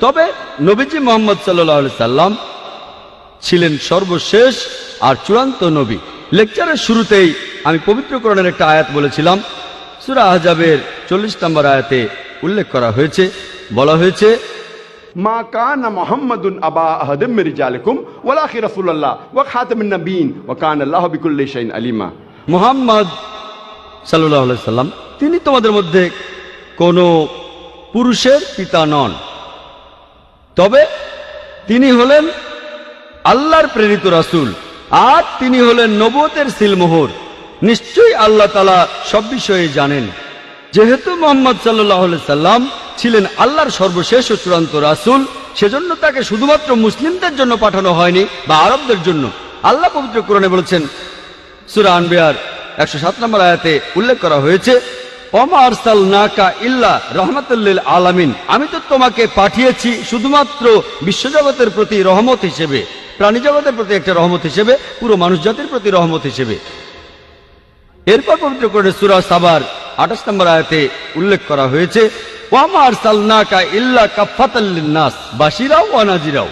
তবে নবীজি মুহাম্মদ সাল্লাল্লাহু আলাইহি সাল্লাম ছিলেন সর্বশেষ আর চূড়ান্ত নবী। লেকচারের শুরুতেই আমি পবিত্র কোরআনের একটা আয়াত বলেছিলাম। সূরা আহজাবের 40 নম্বর আয়াতে উল্লেখ করা হয়েছে, বলা হয়েছে, মা কানা মুহাম্মাদুন আবা আহাদিম মির রিজালিকুম ওয়ালাকিন রাসূলুল্লাহ ওয়া খাতামুন নবিয়্যিন ওয়া কানা আল্লাহু বিকুল্লি শাইইন আলিমা। মুহাম্মদ সাল্লাল্লাহু আলাইহি সাল্লাম তিনি তোমাদের মধ্যে কোনো পুরুষের পিতা নন, তবে তিনি হলেন আল্লাহর প্রেরিত রাসূল আর তিনি হলেন নবুয়তের সিলমোহর। নিশ্চয়ই আল্লাহ তাআলা সব বিষয়ে জানেন। যেহেতু মুহাম্মদ সাল্লাল্লাহু আলাইহি সাল্লাম ছিলেন আল্লাহর সর্বশেষ ও চূড়ান্ত রাসূল, সেজন্য তাকে শুধুমাত্র মুসলিমদের জন্য পাঠানো হয়নি বা আরবদের জন্য। আল্লাহ পবিত্র কোরআনে বলেছেন, সূরা আনবিয়ার 107 নম্বর আয়াতে উল্লেখ করা হয়েছে, ওমা আরসালনাকা ইল্লা রাহমাতাল লিল আলামিন, আমি তো তোমাকে পাঠিয়েছি শুধুমাত্র বিশ্বজগতের প্রতি রহমত হিসেবে, প্রাণী জগতের প্রতি একটা রহমত হিসেবে, পুরো মানুষ জাতির প্রতি রহমত হিসেবে। এরপর পবিত্র কোরআনে সূরা সাবার 28 নম্বর আয়াতে উল্লেখ করা হয়েছে, ওয়ামা আরসালনাকা ইল্লা কাফাতাল লিন-নাস বাশিরা ওয়া নাযিরা,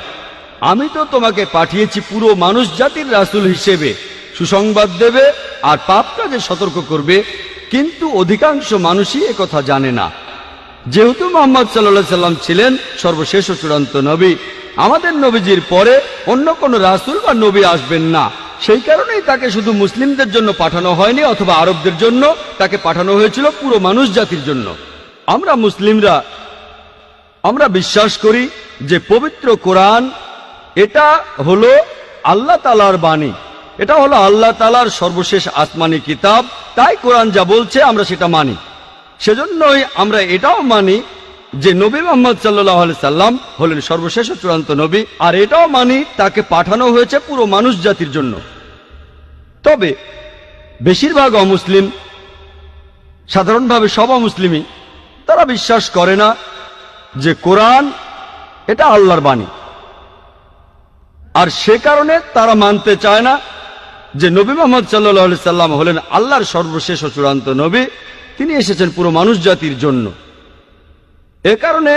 আমি তো তোমাকে পাঠিয়েছি পুরো মানুষ জাতির রাসূল হিসেবে, সুসংবাদ দেবে আর পাপ কাজে সতর্ক করবে। কিন্তু অধিকাংশ মানুষই একথা জানে না। যেহেতু মুহাম্মদ সাল্লাল্লাহু আলাইহি সাল্লাম ছিলেন সর্বশেষ ও চূড়ান্ত নবী, আমাদের নবীজির পরে অন্য কোনো রাসূল বা নবী আসবেন না। সেই কারণেই তাকে শুধু মুসলিমদের জন্য পাঠানো হয়নি অথবা আরবদের জন্য, তাকে পাঠানো হয়েছিল পুরো মানুষ জাতির জন্য। আমরা মুসলিমরা আমরা বিশ্বাস করি যে পবিত্র কোরআন এটা হলো আল্লাহ তাআলার বাণী, এটা হলো আল্লাহ তাআলার সর্বশেষ আসমানি কিতাব। তাই কোরআন যা বলছে আমরা সেটা মানি। সেজন্যই আমরা এটাও মানি যে নবী মুহাম্মদ সাল্লাল্লাহু আলাইহি সাল্লাম হলেন সর্বশেষ ও চূড়ান্ত নবী, আর এটাও মানি তাকে পাঠানো হয়েছে পুরো মানুষ জাতির জন্য। তবে বেশিরভাগ অমুসলিম, সাধারণভাবে সব অমুসলিমই, তারা বিশ্বাস করে না যে কোরআন এটা আল্লাহর বাণী, আর সে কারণে তারা মানতে চায় না যে নবী মুহাম্মদ সাল্লাল্লাহু আলাইহি সাল্লাম হলেন আল্লাহর সর্বশেষ ও চূড়ান্ত নবী, তিনি এসেছেন পুরো মানুষ জাতির জন্য। এ কারণে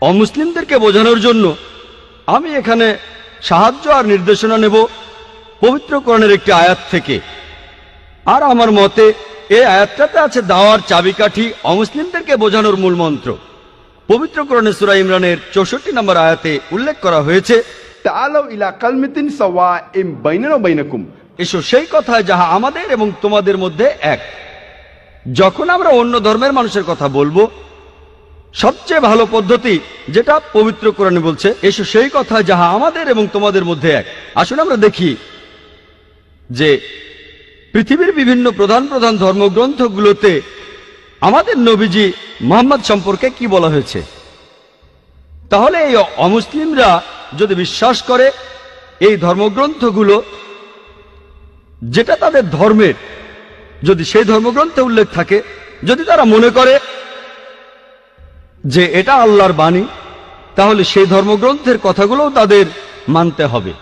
অমুসলিমদেরকে বোঝানোর জন্য আমি এখানে সাহায্য আর নির্দেশনা নেব পবিত্র কোরআনের একটি আয়াত থেকে। আর আমার মতে এই আয়াতটাতে আছে দাওয়ার চাবিকাঠি, অমুসলিমদেরকে বোঝানোর মূল মন্ত্র। পবিত্র কোরআনে সূরা ইমরানের 64 নম্বর আয়াতে উল্লেখ করা হয়েছে, তাআলাউ ইলা কালমাতিন সাওয়াইন বাইনানা ওয়া বাইনাকুম, এসো সেই কথায় যাহা আমাদের এবং তোমাদের মধ্যে এক। যখন আমরা অন্য ধর্মের মানুষের কথা বলবো, সবচেয়ে ভালো পদ্ধতি যেটা পবিত্র কোরআনে বলছে, এসো সেই কথা যাহা আমাদের এবং তোমাদের মধ্যে এক। আসলে আমরা দেখি যে পৃথিবীর বিভিন্ন প্রধান প্রধান ধর্মগ্রন্থগুলোতে আমাদের নবীজি মুহাম্মদ সম্পর্কে কি বলা হয়েছে। তাহলে এই অমুসলিমরা যদি বিশ্বাস করে এই ধর্মগ্রন্থগুলো যেটা তাদের ধর্মের, যদি সেই ধর্মগ্রন্থে উল্লেখ থাকে, যদি তারা মনে করে যে এটা আল্লাহর বাণী, তাহলে সেই ধর্মগ্রন্থের কথাগুলোও তাদের মানতে হবে।